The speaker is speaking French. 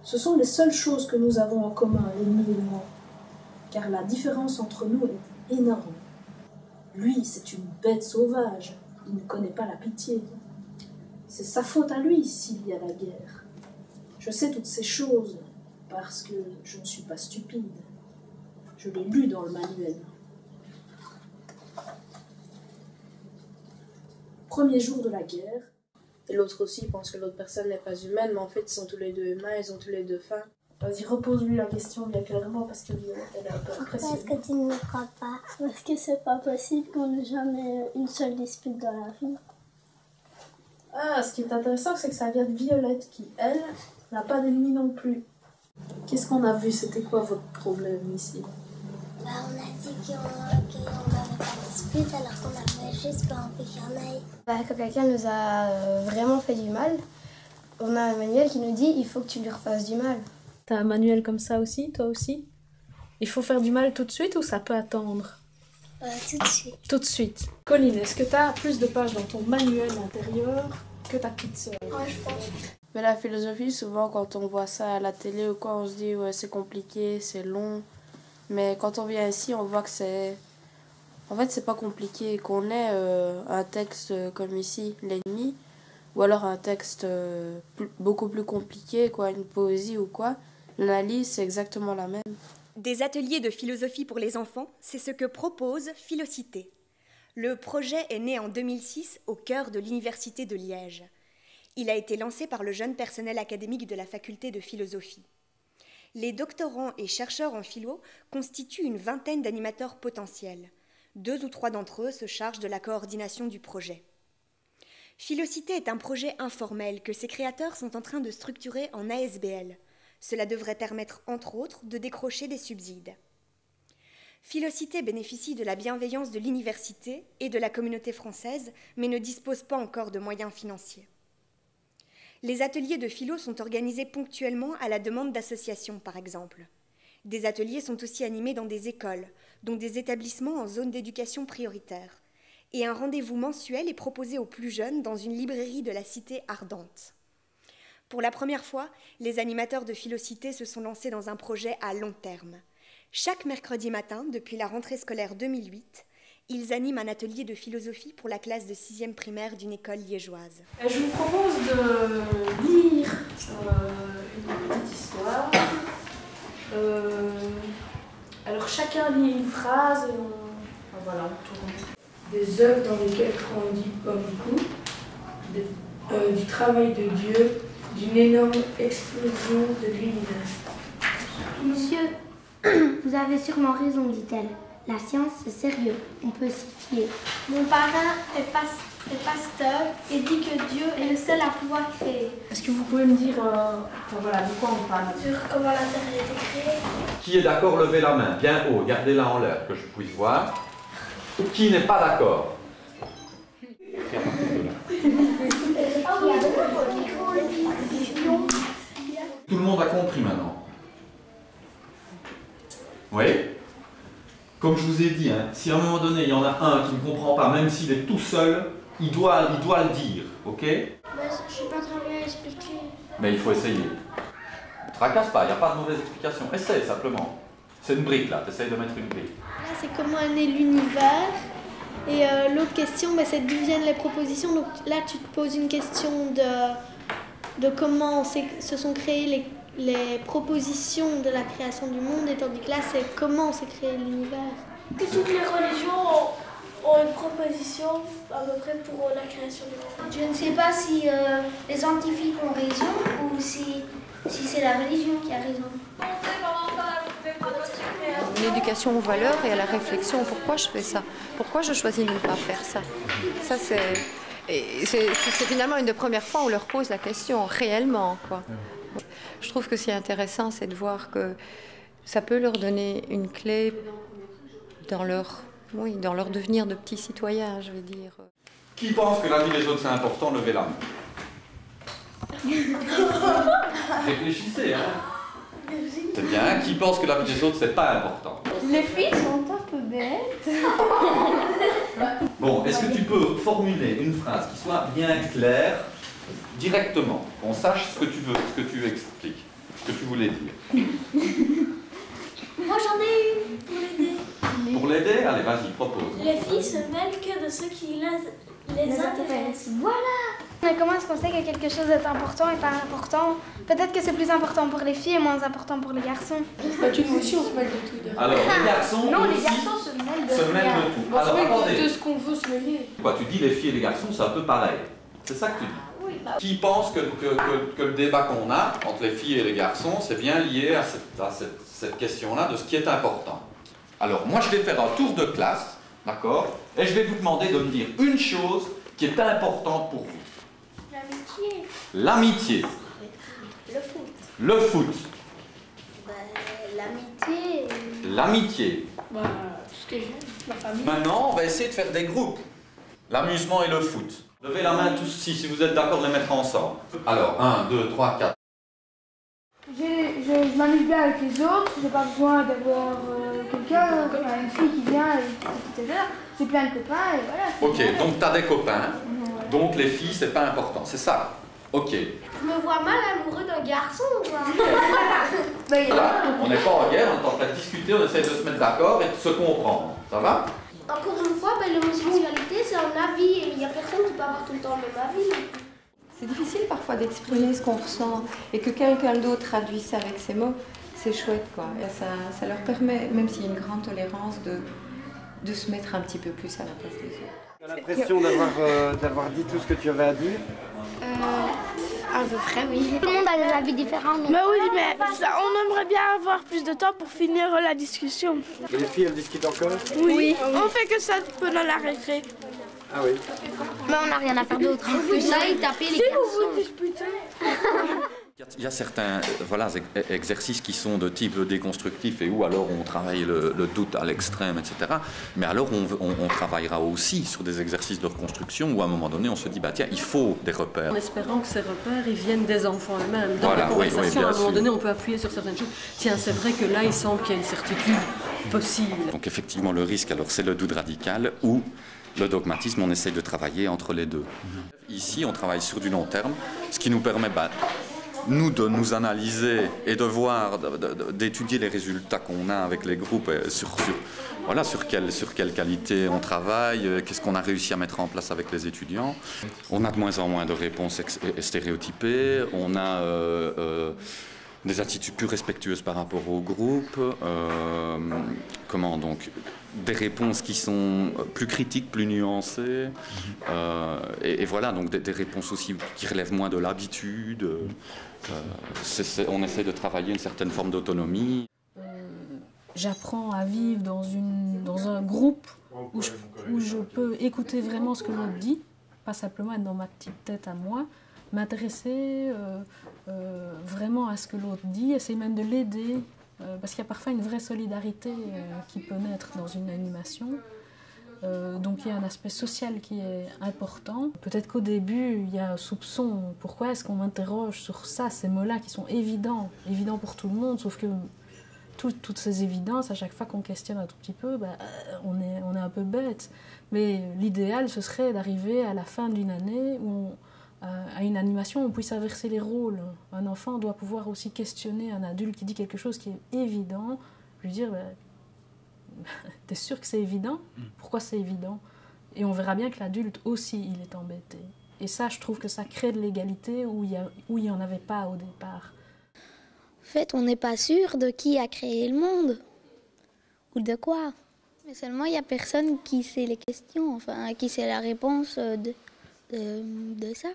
Ce sont les seules choses que nous avons en commun, l'ennemi et moi, car la différence entre nous est énorme. Lui, c'est une bête sauvage, il ne connaît pas la pitié. C'est sa faute à lui s'il y a la guerre. Je sais toutes ces choses parce que je ne suis pas stupide. Je l'ai lu dans le manuel. Premier jour de la guerre. Et l'autre aussi pense que l'autre personne n'est pas humaine, mais en fait ils sont tous les deux humains, ils ont tous les deux faim. Vas-y, repose-lui la question bien clairement parce qu'elle est un peu impressionnée. Est-ce que tu ne me crois pas? Parce que c'est pas possible qu'on n'ait jamais une seule dispute dans la vie. Ah, ce qui est intéressant, c'est que ça vient de Violette qui, elle, n'a pas d'ennemi non plus. Qu'est-ce qu'on a vu? C'était quoi votre problème ici? On a dit qu'on n'avait pas de dispute alors qu'on avait juste pas envie qu'il y en ait. Quand quelqu'un nous a vraiment fait du mal, on a un manuel qui nous dit il faut que tu lui refasses du mal. T'as un manuel comme ça aussi, toi aussi? Il faut faire du mal tout de suite ou ça peut attendre? Tout de suite. Tout de suite. Colline, est-ce que t'as plus de pages dans ton manuel intérieur que ta petite sœur? Ouais, je pense. Mais la philosophie, souvent quand on voit ça à la télé ou quoi, on se dit ouais c'est compliqué, c'est long. Mais quand on vient ici, on voit que c'est... En fait, c'est pas compliqué. Qu'on ait un texte comme ici, L'ennemi, ou alors un texte beaucoup plus compliqué, quoi, une poésie ou quoi, l'analyse, c'est exactement la même. Des ateliers de philosophie pour les enfants, c'est ce que propose Philocité. Le projet est né en 2006 au cœur de l'Université de Liège. Il a été lancé par le jeune personnel académique de la faculté de philosophie. Les doctorants et chercheurs en philo constituent une vingtaine d'animateurs potentiels. 2 ou 3 d'entre eux se chargent de la coordination du projet. Philocité est un projet informel que ses créateurs sont en train de structurer en ASBL. Cela devrait permettre, entre autres, de décrocher des subsides. Philocité bénéficie de la bienveillance de l'université et de la communauté française, mais ne dispose pas encore de moyens financiers. Les ateliers de philo sont organisés ponctuellement à la demande d'associations, par exemple. Des ateliers sont aussi animés dans des écoles, dont des établissements en zone d'éducation prioritaire. Et un rendez-vous mensuel est proposé aux plus jeunes dans une librairie de la cité ardente. Pour la première fois, les animateurs de Philocité se sont lancés dans un projet à long terme. Chaque mercredi matin, depuis la rentrée scolaire 2008, ils animent un atelier de philosophie pour la classe de 6e primaire d'une école liégeoise. Je vous propose de lire une petite histoire. Alors chacun lit une phrase et on tourne. Des œuvres dans lesquelles grandit beaucoup, du travail de Dieu, d'une énorme explosion de l'univers. Monsieur, vous avez sûrement raison, dit-elle. La science, c'est sérieux, on peut s'y fier. Mon parrain est pasteur et dit que Dieu est le seul à pouvoir créer. Est-ce que vous pouvez me dire de quoi on parle? Sur comment la Terre a été créée. Qui est d'accord, levez la main, bien haut, gardez-la en l'air, que je puisse voir. Qui n'est pas d'accord? Tout le monde a compris maintenant? Oui? Comme je vous ai dit, si à un moment donné, il y en a un qui ne comprend pas, même s'il est tout seul, il doit le dire, ok? Je ne sais pas très bien expliquer. Mais il faut essayer. Ne tracasse pas, il n'y a pas de mauvaise explication. Essaye simplement. C'est une brique là, t'essayes de mettre une brique. Là, c'est comment est né l'univers. Et l'autre question, c'est d'où viennent les propositions. Donc là, tu te poses une question de comment se sont créées les propositions de la création du monde, et tandis que là, c'est comment s'est créé l'univers. Que toutes les religions ont une proposition à peu près pour la création du monde. Je ne sais pas si les scientifiques ont raison ou si c'est la religion qui a raison. Une éducation aux valeurs et à la réflexion. Pourquoi je fais ça? Pourquoi je choisis de ne pas faire ça? Ça, c'est finalement une des premières fois où on leur pose la question, réellement, quoi. Je trouve que ce qui est intéressant, c'est de voir que ça peut leur donner une clé dans leur devenir de petits citoyens, je veux dire. Qui pense que la vie des autres c'est important, levez la main. Réfléchissez, C'est bien. Qui pense que la vie des autres c'est pas important? Les filles sont un peu bêtes. Bon, est-ce que tu peux formuler une phrase qui soit bien claire, directement, qu'on sache ce que tu veux, ce que tu expliques? ce que tu voulais dire. Moi j'en ai une pour l'aider. Pour l'aider, allez, vas-y, propose. Les filles se mêlent que de ce qui les intéresse. Mais comment est-ce qu'on sait que quelque chose est important et pas important? Peut-être que c'est plus important pour les filles et moins important pour les garçons. Tu nous aussi, on se mêle de tout. Alors, les garçons Non, aussi les garçons se mêlent de se mêlent rien. de tout. On se Alors, mêle attendez. de ce qu'on veut se mêler. Bah, tu dis les filles et les garçons, c'est un peu pareil. C'est ça que tu dis. Qui pense que le débat qu'on a entre les filles et les garçons, c'est bien lié à cette question-là de ce qui est important. Alors, moi, je vais faire un tour de classe, d'accord? Et je vais vous demander de me dire une chose qui est importante pour vous. L'amitié. L'amitié. Le foot. Le foot. L'amitié. L'amitié. Tout ce que j'aime, ma famille. Maintenant, on va essayer de faire des groupes. L'amusement et le foot. Levez la main tous si vous êtes d'accord de les mettre ensemble. Alors, 1, 2, 3, 4. Je m'amuse bien avec les autres, j'ai pas besoin d'avoir quelqu'un, une fille qui vient et qui t'aide. J'ai plein de copains et voilà. Ok, donc tu as des copains, donc les filles, c'est pas important, c'est ça. Ok. Je me vois mal amoureux d'un garçon, quoi. Voilà, on n'est pas en guerre, on est en train de discuter, on essaie de se mettre d'accord et de se comprendre. Ça va? Encore une fois, l'homosexualité, c'est un avis et il n'y a personne qui peut avoir tout le temps le même avis. C'est difficile parfois d'exprimer ce qu'on ressent et que quelqu'un d'autre traduise ça avec ses mots. C'est chouette, quoi. Et ça leur permet, même s'il y a une grande tolérance, de se mettre un petit peu plus à la place des autres. Tu as l'impression d'avoir dit tout ce que tu avais à dire? À peu près, oui. Tout le monde a des avis différents. Mais oui, mais on aimerait bien avoir plus de temps pour finir la discussion. Et les filles, elles discutent encore? Oui. On fait que ça pendant la récré. Ah oui. Mais on n'a rien à faire d'autre. Ça, ils tapaient les garçons. Il y a certains exercices qui sont de type déconstructif et où alors on travaille le doute à l'extrême, etc. Mais alors on travaillera aussi sur des exercices de reconstruction où à un moment donné on se dit, bah tiens, il faut des repères. En espérant que ces repères ils viennent des enfants eux-mêmes. Dans Voilà, la conversation, oui, à un moment sûr. donné, on peut appuyer sur certaines choses. Tiens, c'est vrai que là, il semble qu'il y a une certitude possible. Donc effectivement, le risque, alors c'est le doute radical ou le dogmatisme, on essaye de travailler entre les deux. Ici, on travaille sur du long terme, ce qui nous permet, nous, de nous analyser et de voir, d'étudier les résultats qu'on a avec les groupes, sur quelle qualité on travaille, qu'est-ce qu'on a réussi à mettre en place avec les étudiants. On a de moins en moins de réponses stéréotypées, on a des attitudes plus respectueuses par rapport au groupe, des réponses qui sont plus critiques, plus nuancées, et voilà, donc des réponses aussi qui relèvent moins de l'habitude. On essaie de travailler une certaine forme d'autonomie. J'apprends à vivre dans un groupe où je peux écouter vraiment ce que l'autre dit, pas simplement être dans ma petite tête à moi, m'intéresser vraiment à ce que l'autre dit, essayer même de l'aider, parce qu'il y a parfois une vraie solidarité qui peut naître dans une animation. Donc il y a un aspect social qui est important. Peut-être qu'au début, il y a un soupçon. Pourquoi est-ce qu'on m'interroge sur ça, ces mots-là qui sont évidents pour tout le monde, sauf que toutes ces évidences, à chaque fois qu'on questionne un tout petit peu, on est un peu bête. Mais l'idéal, ce serait d'arriver à la fin d'une année où à une animation, on puisse inverser les rôles. Un enfant doit pouvoir aussi questionner un adulte qui dit quelque chose qui est évident, lui dire t'es sûr que c'est évident? Pourquoi c'est évident? Et on verra bien que l'adulte aussi, il est embêté. Et ça, je trouve que ça crée de l'égalité où il n'y en avait pas au départ. En fait, on n'est pas sûr de qui a créé le monde. Ou de quoi. Mais seulement, il n'y a personne qui sait les questions, enfin, qui sait la réponse de ça.